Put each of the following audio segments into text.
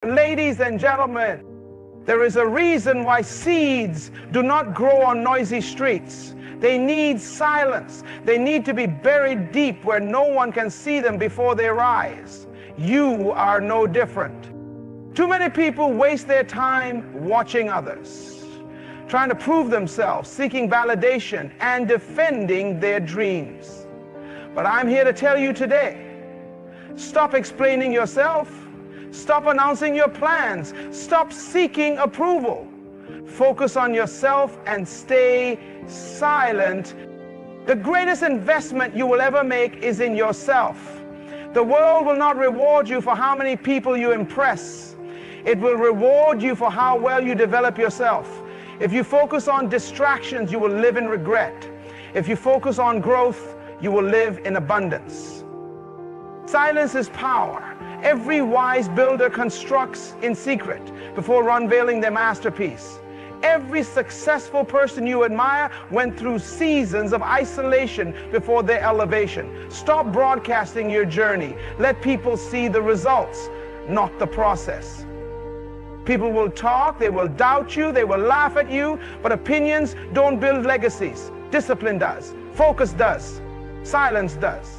Ladies and gentlemen, there is a reason why seeds do not grow on noisy streets. They need silence. They need to be buried deep where no one can see them before they rise. You are no different. Too many people waste their time watching others, trying to prove themselves, seeking validation, and defending their dreams. But I'm here to tell you today, stop explaining yourself. Stop announcing your plans. Stop seeking approval. Focus on yourself and stay silent. The greatest investment you will ever make is in yourself. The world will not reward you for how many people you impress. It will reward you for how well you develop yourself. If you focus on distractions, you will live in regret. If you focus on growth, you will live in abundance. Silence is power. Every wise builder constructs in secret before unveiling their masterpiece. Every successful person you admire went through seasons of isolation before their elevation. Stop broadcasting your journey. Let people see the results, not the process. People will talk, they will doubt you, they will laugh at you, but opinions don't build legacies. Discipline does. Focus does. Silence does.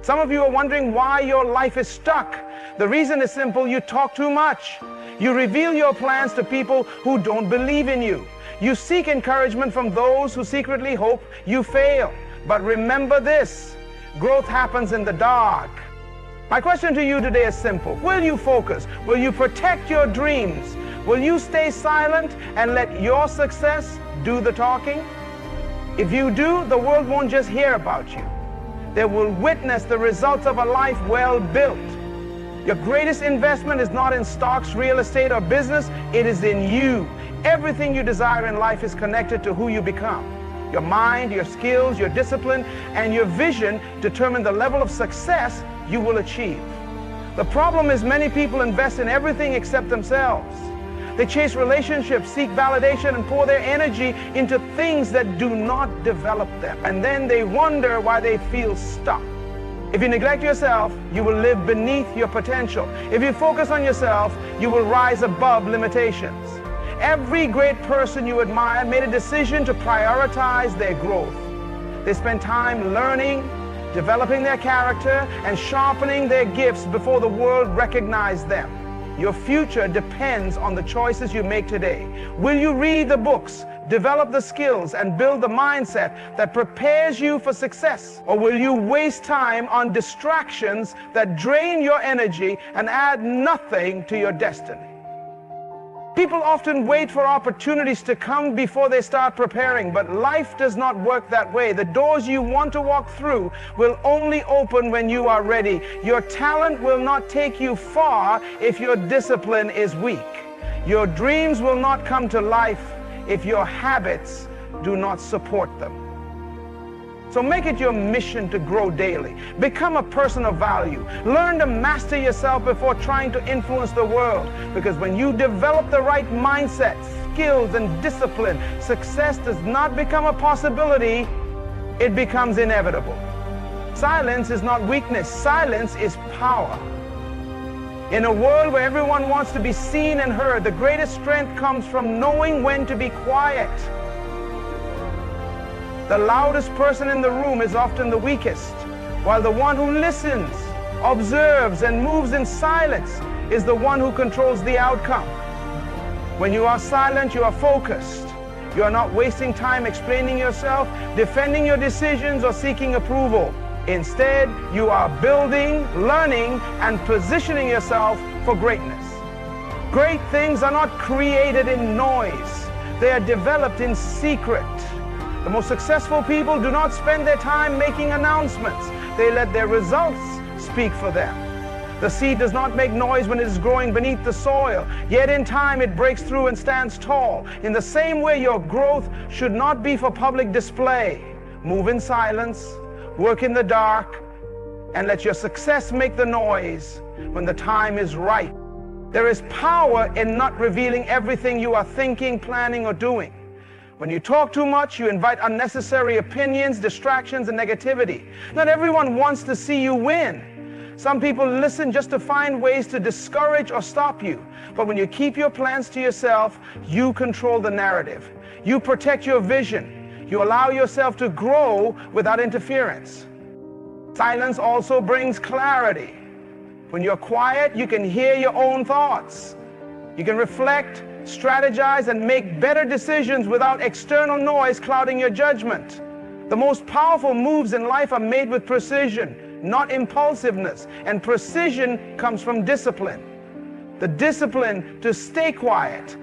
Some of you are wondering why your life is stuck. The reason is simple: you talk too much. You reveal your plans to people who don't believe in you. You seek encouragement from those who secretly hope you fail. But remember this: growth happens in the dark. My question to you today is simple. Will you focus? Will you protect your dreams? Will you stay silent and let your success do the talking? If you do, the world won't just hear about you. They will witness the results of a life well built. Your greatest investment is not in stocks, real estate, or business. It is in you. Everything you desire in life is connected to who you become. Your mind, your skills, your discipline, and your vision determine the level of success you will achieve. The problem is many people invest in everything except themselves. They chase relationships, seek validation, and pour their energy into things that do not develop them. And then they wonder why they feel stuck. If you neglect yourself, you will live beneath your potential. If you focus on yourself, you will rise above limitations. Every great person you admire made a decision to prioritize their growth. They spent time learning, developing their character, and sharpening their gifts before the world recognized them. Your future depends on the choices you make today. Will you read the books, develop the skills, and build the mindset that prepares you for success? Or will you waste time on distractions that drain your energy and add nothing to your destiny? People often wait for opportunities to come before they start preparing, but life does not work that way. The doors you want to walk through will only open when you are ready. Your talent will not take you far if your discipline is weak. Your dreams will not come to life if your habits do not support them. So make it your mission to grow daily. Become a person of value. Learn to master yourself before trying to influence the world. Because when you develop the right mindset, skills, and discipline, success does not become a possibility, it becomes inevitable. Silence is not weakness. Silence is power. In a world where everyone wants to be seen and heard, the greatest strength comes from knowing when to be quiet. The loudest person in the room is often the weakest, while the one who listens, observes, and moves in silence is the one who controls the outcome. When you are silent, you are focused. You are not wasting time explaining yourself, defending your decisions, or seeking approval. Instead, you are building, learning, and positioning yourself for greatness. Great things are not created in noise. They are developed in secret. The most successful people do not spend their time making announcements. They let their results speak for them. The seed does not make noise when it is growing beneath the soil, yet in time it breaks through and stands tall. In the same way, your growth should not be for public display. Move in silence, work in the dark, and let your success make the noise when the time is right. There is power in not revealing everything you are thinking, planning, or doing. When you talk too much, you invite unnecessary opinions, distractions, and negativity. Not everyone wants to see you win. Some people listen just to find ways to discourage or stop you. But when you keep your plans to yourself, you control the narrative. You protect your vision. You allow yourself to grow without interference. Silence also brings clarity. When you're quiet, you can hear your own thoughts. You can reflect, strategize, and make better decisions without external noise clouding your judgment. The most powerful moves in life are made with precision, not impulsiveness. And precision comes from discipline. The discipline to stay quiet,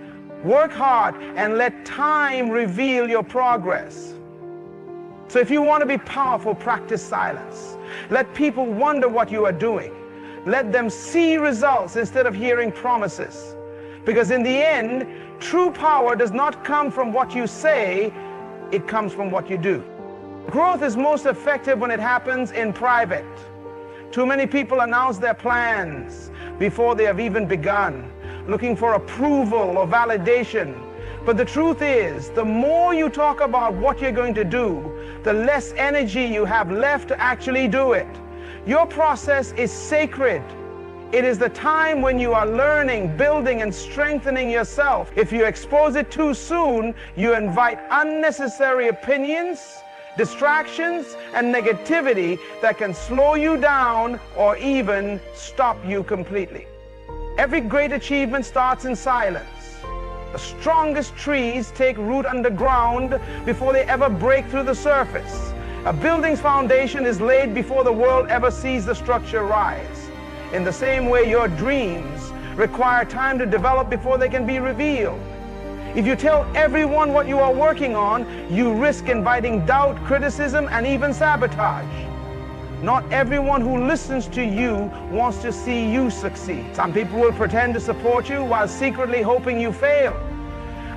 work hard, and let time reveal your progress. So if you want to be powerful, practice silence. Let people wonder what you are doing. Let them see results instead of hearing promises. Because in the end, true power does not come from what you say, it comes from what you do. Growth is most effective when it happens in private. Too many people announce their plans before they have even begun, looking for approval or validation. But the truth is, the more you talk about what you're going to do, the less energy you have left to actually do it. Your process is sacred. It is the time when you are learning, building, and strengthening yourself. If you expose it too soon, you invite unnecessary opinions, distractions, and negativity that can slow you down or even stop you completely. Every great achievement starts in silence. The strongest trees take root underground before they ever break through the surface. A building's foundation is laid before the world ever sees the structure rise. In the same way, your dreams require time to develop before they can be revealed. If you tell everyone what you are working on, you risk inviting doubt, criticism, and even sabotage. Not everyone who listens to you wants to see you succeed. Some people will pretend to support you while secretly hoping you fail.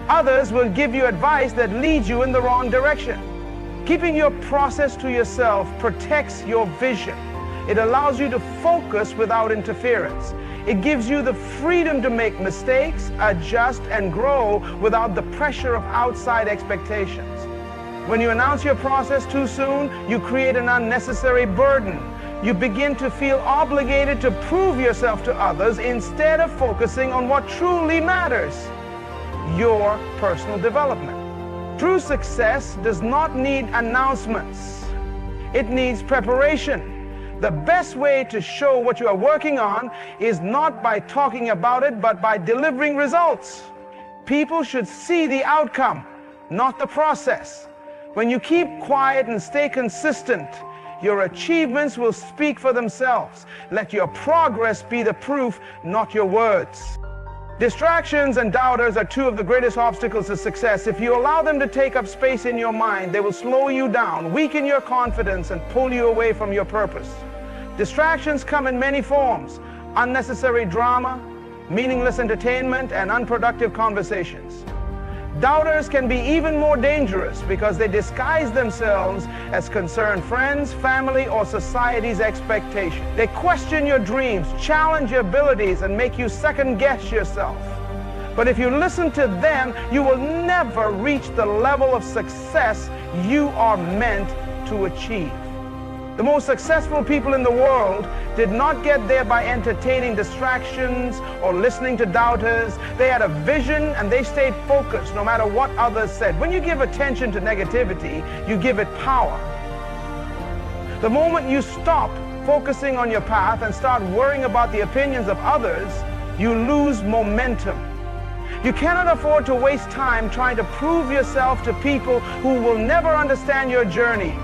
Others will give you advice that leads you in the wrong direction. Keeping your process to yourself protects your vision. It allows you to focus without interference. It gives you the freedom to make mistakes, adjust, and grow without the pressure of outside expectations. When you announce your process too soon, you create an unnecessary burden. You begin to feel obligated to prove yourself to others instead of focusing on what truly matters, your personal development. True success does not need announcements. It needs preparation. The best way to show what you are working on is not by talking about it, but by delivering results. People should see the outcome, not the process. When you keep quiet and stay consistent, your achievements will speak for themselves. Let your progress be the proof, not your words. Distractions and doubters are two of the greatest obstacles to success. If you allow them to take up space in your mind, they will slow you down, weaken your confidence, and pull you away from your purpose. Distractions come in many forms: unnecessary drama, meaningless entertainment, and unproductive conversations. Doubters can be even more dangerous because they disguise themselves as concerned friends, family, or society's expectations. They question your dreams, challenge your abilities, and make you second-guess yourself. But if you listen to them, you will never reach the level of success you are meant to achieve. The most successful people in the world did not get there by entertaining distractions or listening to doubters. They had a vision and they stayed focused no matter what others said. When you give attention to negativity, you give it power. The moment you stop focusing on your path and start worrying about the opinions of others, you lose momentum. You cannot afford to waste time trying to prove yourself to people who will never understand your journey.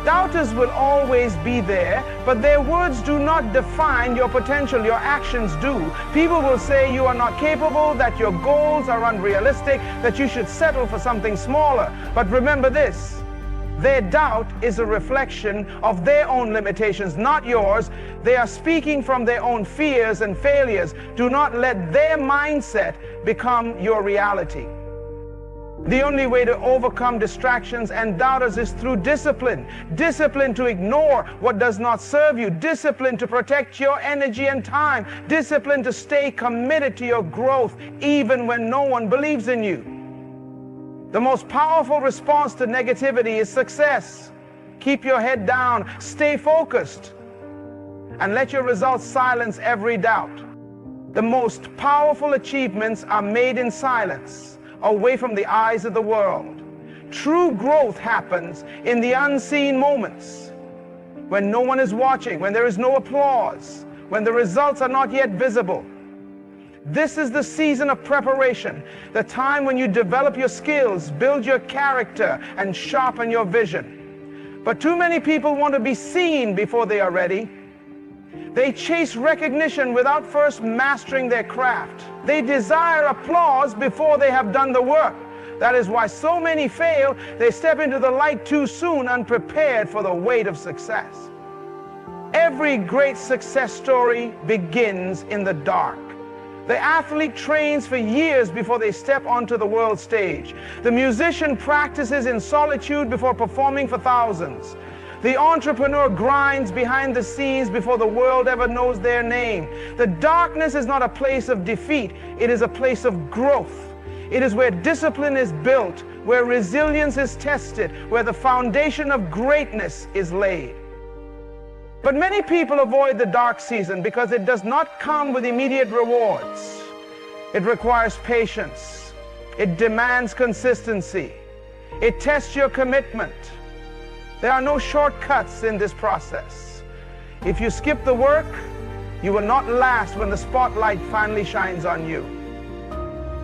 Doubters will always be there, but their words do not define your potential. Your actions do. People will say you are not capable, that your goals are unrealistic, that you should settle for something smaller. But remember this: their doubt is a reflection of their own limitations, not yours. They are speaking from their own fears and failures. Do not let their mindset become your reality. The only way to overcome distractions and doubters is through discipline. Discipline to ignore what does not serve you. Discipline to protect your energy and time. Discipline to stay committed to your growth even when no one believes in you. The most powerful response to negativity is success. Keep your head down. Stay focused. and let your results silence every doubt. The most powerful achievements are made in silence, away from the eyes of the world. True growth happens in the unseen moments, when no one is watching, when there is no applause, when the results are not yet visible. This is the season of preparation, the time when you develop your skills, build your character, and sharpen your vision. But too many people want to be seen before they are ready. They chase recognition without first mastering their craft. They desire applause before they have done the work. That is why so many fail. They step into the light too soon, unprepared for the weight of success. Every great success story begins in the dark. The athlete trains for years before they step onto the world stage. The musician practices in solitude before performing for thousands. The entrepreneur grinds behind the scenes before the world ever knows their name. The darkness is not a place of defeat. It is a place of growth. It is where discipline is built, where resilience is tested, where the foundation of greatness is laid. But many people avoid the dark season because it does not come with immediate rewards. It requires patience. It demands consistency. It tests your commitment. There are no shortcuts in this process. If you skip the work, you will not last when the spotlight finally shines on you.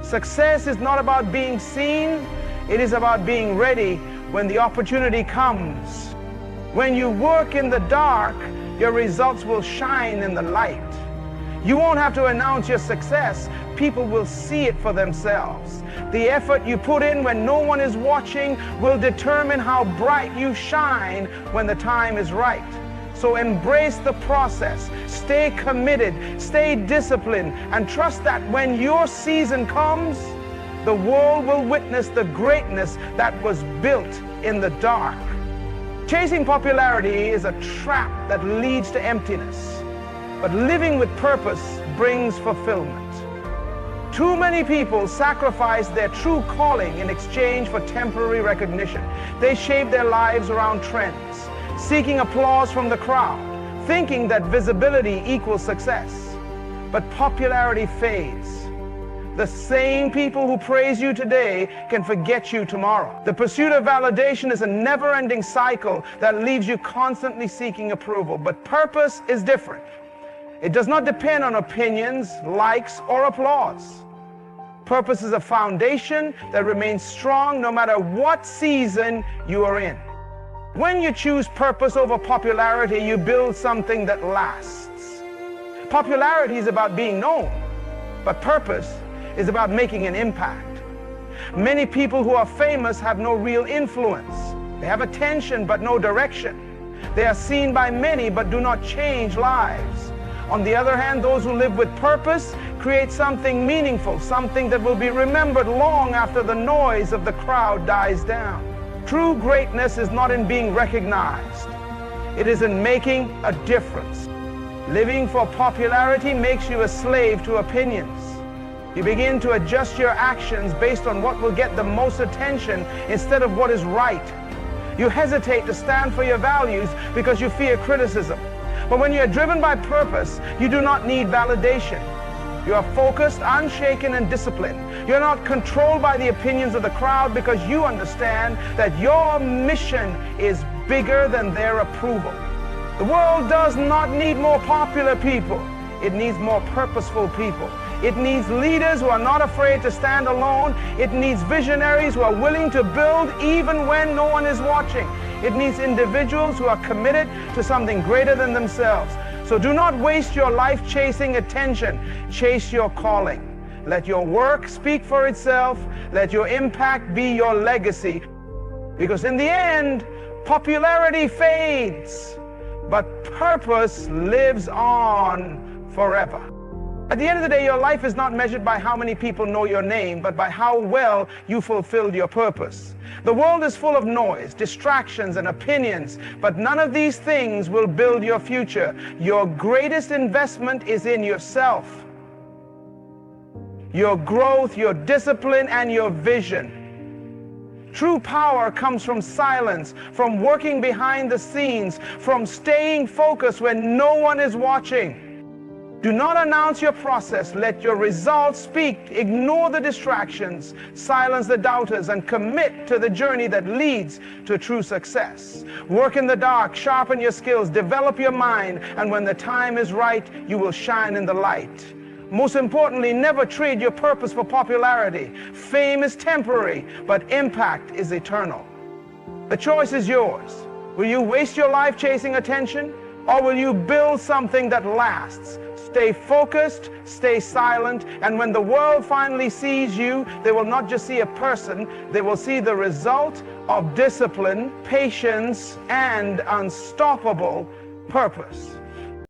Success is not about being seen. It is about being ready when the opportunity comes. When you work in the dark, your results will shine in the light. You won't have to announce your success. People will see it for themselves. The effort you put in when no one is watching will determine how bright you shine when the time is right. So embrace the process, stay committed, stay disciplined, and trust that when your season comes, the world will witness the greatness that was built in the dark. Chasing popularity is a trap that leads to emptiness, but living with purpose brings fulfillment. Too many people sacrifice their true calling in exchange for temporary recognition. They shape their lives around trends, seeking applause from the crowd, thinking that visibility equals success. But popularity fades. The same people who praise you today can forget you tomorrow. The pursuit of validation is a never-ending cycle that leaves you constantly seeking approval. But purpose is different. It does not depend on opinions, likes, or applause. Purpose is a foundation that remains strong no matter what season you are in. When you choose purpose over popularity, you build something that lasts. Popularity is about being known, but purpose is about making an impact. Many people who are famous have no real influence. They have attention but no direction. They are seen by many but do not change lives. On the other hand, those who live with purpose create something meaningful, something that will be remembered long after the noise of the crowd dies down. True greatness is not in being recognized. It is in making a difference. Living for popularity makes you a slave to opinions. You begin to adjust your actions based on what will get the most attention instead of what is right. You hesitate to stand for your values because you fear criticism. But when you are driven by purpose, you do not need validation. You are focused, unshaken, and disciplined. You're not controlled by the opinions of the crowd because you understand that your mission is bigger than their approval. The world does not need more popular people. It needs more purposeful people. It needs leaders who are not afraid to stand alone. It needs visionaries who are willing to build even when no one is watching. It needs individuals who are committed to something greater than themselves. So do not waste your life chasing attention. Chase your calling. Let your work speak for itself. Let your impact be your legacy. Because in the end, popularity fades, but purpose lives on forever. At the end of the day, your life is not measured by how many people know your name, but by how well you fulfilled your purpose. The world is full of noise, distractions, and opinions, but none of these things will build your future. Your greatest investment is in yourself. Your growth, your discipline, and your vision. True power comes from silence, from working behind the scenes, from staying focused when no one is watching. Do not announce your process. Let your results speak. Ignore the distractions, silence the doubters, and commit to the journey that leads to true success. Work in the dark, sharpen your skills, develop your mind, and when the time is right, you will shine in the light. Most importantly, never trade your purpose for popularity. Fame is temporary, but impact is eternal. The choice is yours. Will you waste your life chasing attention, or will you build something that lasts? Stay focused, stay silent, and when the world finally sees you, they will not just see a person, they will see the result of discipline, patience, and unstoppable purpose.